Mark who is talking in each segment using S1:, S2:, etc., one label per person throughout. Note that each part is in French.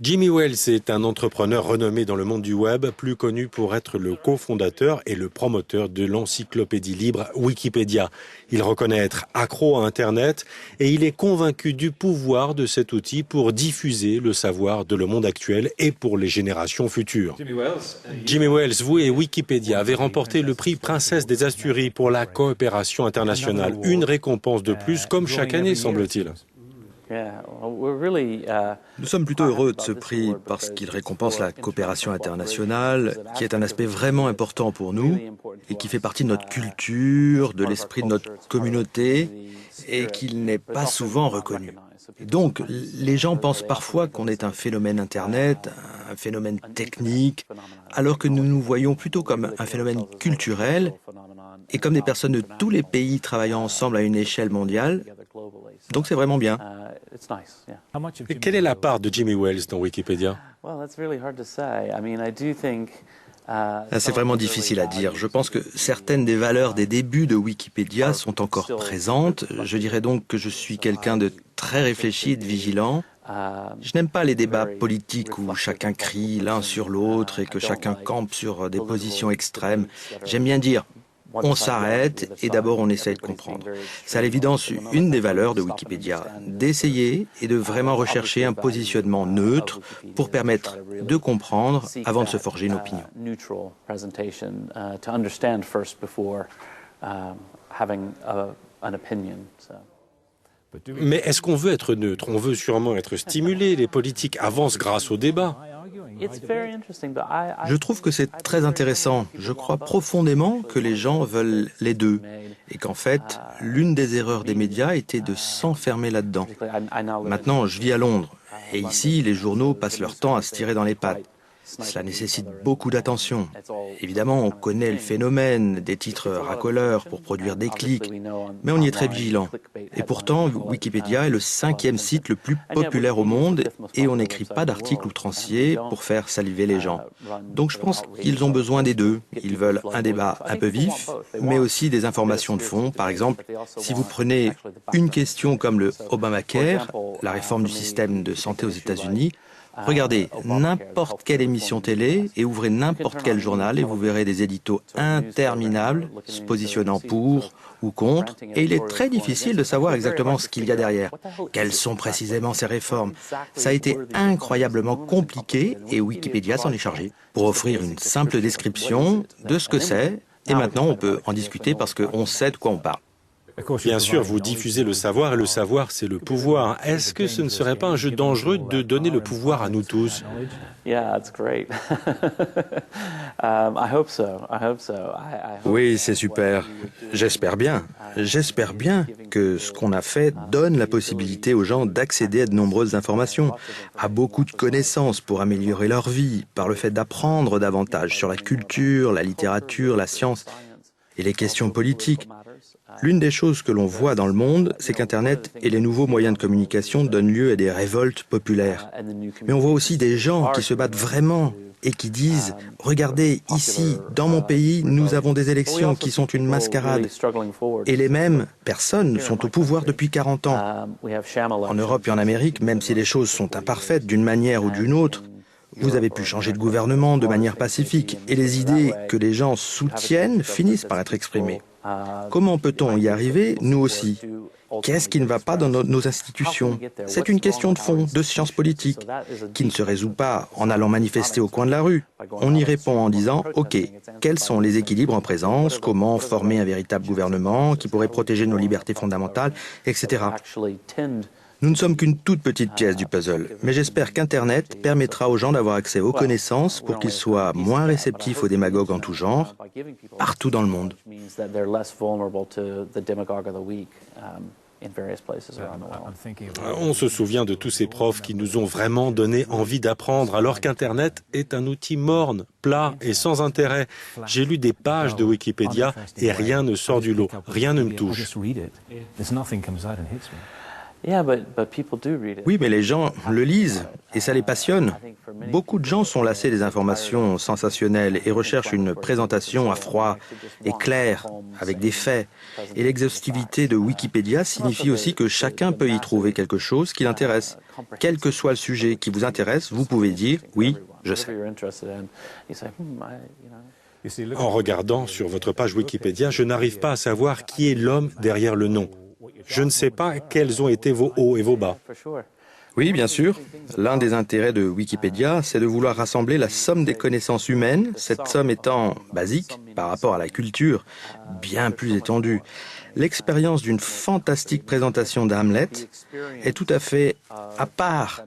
S1: Jimmy Wales est un entrepreneur renommé dans le monde du web, plus connu pour être le cofondateur et le promoteur de l'encyclopédie libre Wikipédia. Il reconnaît être accro à Internet et il est convaincu du pouvoir de cet outil pour diffuser le savoir de le monde actuel et pour les générations futures. Jimmy Wales, vous et Wikipédia avez remporté le prix Princesse des Asturies pour la coopération internationale. Une récompense de plus, comme chaque année, semble-t-il.
S2: Nous sommes plutôt heureux de ce prix parce qu'il récompense la coopération internationale, qui est un aspect vraiment important pour nous et qui fait partie de notre culture, de l'esprit de notre communauté et qu'il n'est pas souvent reconnu. Et donc, les gens pensent parfois qu'on est un phénomène Internet, un phénomène technique, alors que nous nous voyons plutôt comme un phénomène culturel et comme des personnes de tous les pays travaillant ensemble à une échelle mondiale. Donc c'est vraiment bien.
S1: Et quelle est la part de Jimmy Wales dans Wikipédia?
S2: C'est vraiment difficile à dire. Je pense que certaines des valeurs des débuts de Wikipédia sont encore présentes. Je dirais donc que je suis quelqu'un de très réfléchi et de vigilant. Je n'aime pas les débats politiques où chacun crie l'un sur l'autre et que chacun campe sur des positions extrêmes. J'aime bien dire: on s'arrête et d'abord on essaie de comprendre. C'est à l'évidence une des valeurs de Wikipédia, d'essayer et de vraiment rechercher un positionnement neutre pour permettre de comprendre avant de se forger une opinion.
S1: Mais est-ce qu'on veut être neutre? On veut sûrement être stimulé. Les politiques avancent grâce au débat.
S2: Je trouve que c'est très intéressant. Je crois profondément que les gens veulent les deux et qu'en fait, l'une des erreurs des médias était de s'enfermer là-dedans. Maintenant, je vis à Londres et ici, les journaux passent leur temps à se tirer dans les pattes. Cela nécessite beaucoup d'attention. Évidemment, on connaît le phénomène des titres racoleurs pour produire des clics, mais on y est très vigilant. Et pourtant, Wikipédia est le 5e site le plus populaire au monde et on n'écrit pas d'articles outranciers pour faire saliver les gens. Donc je pense qu'ils ont besoin des deux. Ils veulent un débat un peu vif, mais aussi des informations de fond. Par exemple, si vous prenez une question comme le Obamacare, la réforme du système de santé aux États-Unis, regardez n'importe quelle émission télé et ouvrez n'importe quel journal et vous verrez des éditos interminables se positionnant pour ou contre. Et il est très difficile de savoir exactement ce qu'il y a derrière. Quelles sont précisément ces réformes? Ça a été incroyablement compliqué et Wikipédia s'en est chargé pour offrir une simple description de ce que c'est. Et maintenant, on peut en discuter parce qu'on sait de quoi on parle.
S1: Bien sûr, vous diffusez le savoir et le savoir, c'est le pouvoir. Est-ce que ce ne serait pas un jeu dangereux de donner le pouvoir à nous tous?
S2: Oui, c'est super. J'espère bien. J'espère bien que ce qu'on a fait donne la possibilité aux gens d'accéder à de nombreuses informations, à beaucoup de connaissances pour améliorer leur vie, par le fait d'apprendre davantage sur la culture, la littérature, la science et les questions politiques. L'une des choses que l'on voit dans le monde, c'est qu'Internet et les nouveaux moyens de communication donnent lieu à des révoltes populaires. Mais on voit aussi des gens qui se battent vraiment et qui disent « Regardez, ici, dans mon pays, nous avons des élections qui sont une mascarade. » Et les mêmes personnes sont au pouvoir depuis 40 ans. En Europe et en Amérique, même si les choses sont imparfaites d'une manière ou d'une autre, vous avez pu changer de gouvernement de manière pacifique et les idées que les gens soutiennent finissent par être exprimées. Comment peut-on y arriver, nous aussi? Qu'est-ce qui ne va pas dans nos institutions? C'est une question de fond, de science politique, qui ne se résout pas en allant manifester au coin de la rue. On y répond en disant « Ok, quels sont les équilibres en présence? Comment former un véritable gouvernement qui pourrait protéger nos libertés fondamentales, etc. » Nous ne sommes qu'une toute petite pièce du puzzle, mais j'espère qu'Internet permettra aux gens d'avoir accès aux connaissances pour qu'ils soient moins réceptifs aux démagogues en tout genre, partout dans le monde.
S1: On se souvient de tous ces profs qui nous ont vraiment donné envie d'apprendre, alors qu'Internet est un outil morne, plat et sans intérêt. J'ai lu des pages de Wikipédia et rien ne sort du lot, rien ne me touche.
S2: Oui, mais les gens le lisent et ça les passionne. Beaucoup de gens sont lassés des informations sensationnelles et recherchent une présentation à froid et claire, avec des faits. Et l'exhaustivité de Wikipédia signifie aussi que chacun peut y trouver quelque chose qui l'intéresse. Quel que soit le sujet qui vous intéresse, vous pouvez dire « oui, je sais ».
S1: En regardant sur votre page Wikipédia, je n'arrive pas à savoir qui est l'homme derrière le nom. Je ne sais pas quels ont été vos hauts et vos bas.
S2: Oui, bien sûr. L'un des intérêts de Wikipédia, c'est de vouloir rassembler la somme des connaissances humaines, cette somme étant basique par rapport à la culture, bien plus étendue. L'expérience d'une fantastique présentation d'Hamlet est tout à fait à part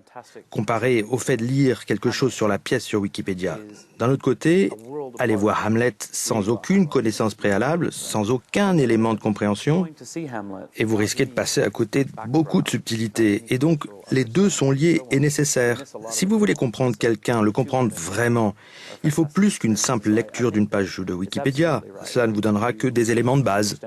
S2: comparée au fait de lire quelque chose sur la pièce sur Wikipédia. D'un autre côté, allez voir Hamlet sans aucune connaissance préalable, sans aucun élément de compréhension, et vous risquez de passer à côté de beaucoup de subtilités. Et donc, les deux sont liés et nécessaires. Si vous voulez comprendre quelqu'un, le comprendre vraiment, il faut plus qu'une simple lecture d'une page de Wikipédia. Cela ne vous donnera que des éléments de base.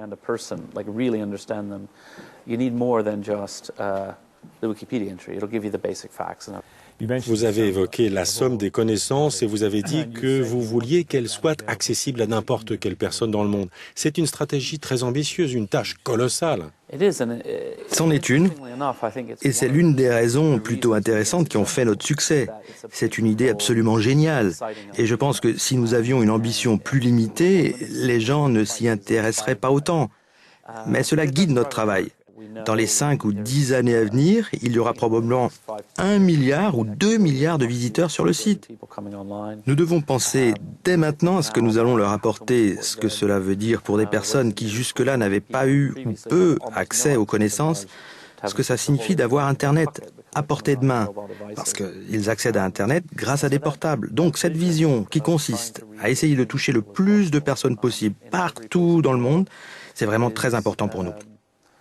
S1: Vous avez évoqué la somme des connaissances et vous avez dit que vous vouliez qu'elles soient accessibles à n'importe quelle personne dans le monde. C'est une stratégie très ambitieuse, une tâche colossale.
S2: C'en est une, et c'est l'une des raisons plutôt intéressantes qui ont fait notre succès. C'est une idée absolument géniale, et je pense que si nous avions une ambition plus limitée, les gens ne s'y intéresseraient pas autant. Mais cela guide notre travail. Dans les 5 ou 10 années à venir, il y aura probablement 1 milliard ou 2 milliards de visiteurs sur le site. Nous devons penser dès maintenant à ce que nous allons leur apporter, ce que cela veut dire pour des personnes qui jusque-là n'avaient pas eu ou peu accès aux connaissances, ce que ça signifie d'avoir Internet à portée de main, parce qu'ils accèdent à Internet grâce à des portables. Donc cette vision qui consiste à essayer de toucher le plus de personnes possible partout dans le monde, c'est vraiment très important pour nous.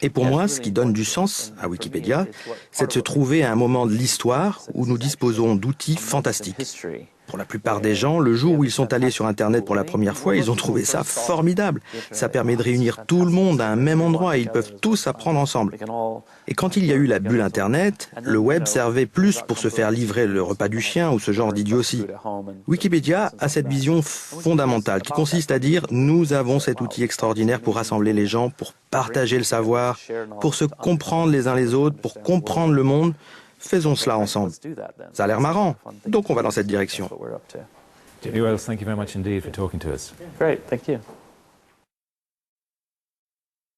S2: Et pour moi, ce qui donne du sens à Wikipédia, c'est de se trouver à un moment de l'histoire où nous disposons d'outils fantastiques. Pour la plupart des gens, le jour où ils sont allés sur Internet pour la première fois, ils ont trouvé ça formidable. Ça permet de réunir tout le monde à un même endroit et ils peuvent tous apprendre ensemble. Et quand il y a eu la bulle Internet, le web servait plus pour se faire livrer le repas du chien ou ce genre d'idiotie. Wikipédia a cette vision fondamentale qui consiste à dire « nous avons cet outil extraordinaire pour rassembler les gens, pour partager le savoir, pour se comprendre les uns les autres, pour comprendre le monde ». Faisons cela ensemble. Ça a l'air marrant, donc on va dans cette direction.
S3: Jimmy Wells, thank you very much indeed for talking to us.
S4: Great, thank you.